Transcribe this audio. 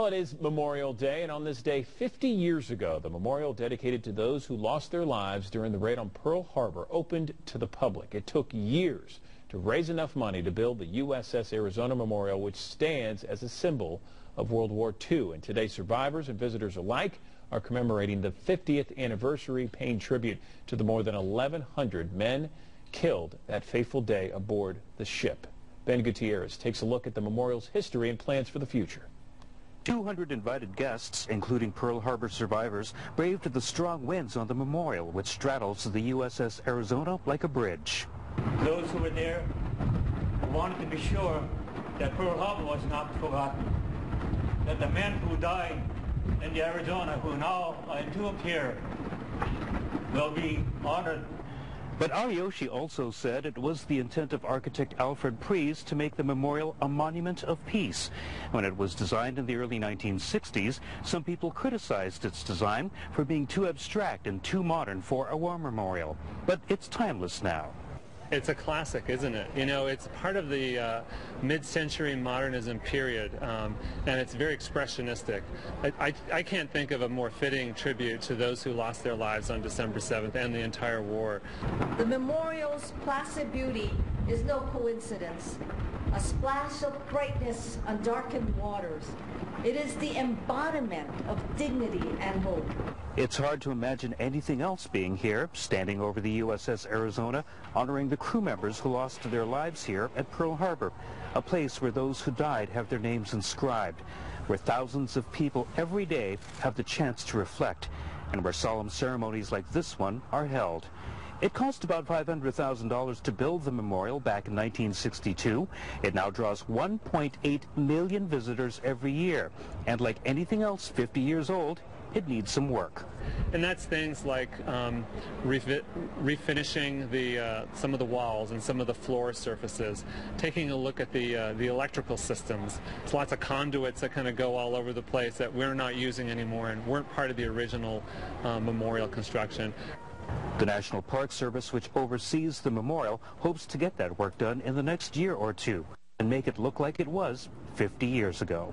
Well, it is Memorial Day, and on this day 50 years ago, the memorial dedicated to those who lost their lives during the raid on Pearl Harbor opened to the public. It took years to raise enough money to build the USS Arizona Memorial, which stands as a symbol of World War II. And today, survivors and visitors alike are commemorating the 50th anniversary, paying tribute to the more than 1,100 men killed that fateful day aboard the ship. Ben Gutierrez takes a look at the memorial's history and plans for the future. 200 invited guests, including Pearl Harbor survivors, braved the strong winds on the memorial, which straddles the USS Arizona like a bridge. Those who were there wanted to be sure that Pearl Harbor was not forgotten, that the men who died in the Arizona, who now are entombed here, will be honored. But Ariyoshi also said it was the intent of architect Alfred Pries to make the memorial a monument of peace. When it was designed in the early 1960s, some people criticized its design for being too abstract and too modern for a war memorial. But it's timeless now. It's a classic, isn't it? You know, it's part of the mid-century modernism period, and it's very expressionistic. I can't think of a more fitting tribute to those who lost their lives on December 7th and the entire war. The memorial's placid beauty is no coincidence. A splash of brightness on darkened waters. It is the embodiment of dignity and hope. It's hard to imagine anything else being here, standing over the USS Arizona, honoring the crew members who lost their lives here at Pearl Harbor, a place where those who died have their names inscribed, where thousands of people every day have the chance to reflect, and where solemn ceremonies like this one are held. It cost about $500,000 to build the memorial back in 1962. It now draws 1.8 million visitors every year. And like anything else 50 years old, it needs some work. And that's things like refinishing some of the walls and some of the floor surfaces, taking a look at the electrical systems. There's lots of conduits that kind of go all over the place that we're not using anymore and weren't part of the original memorial construction. The National Park Service, which oversees the memorial, hopes to get that work done in the next year or two and make it look like it was 50 years ago.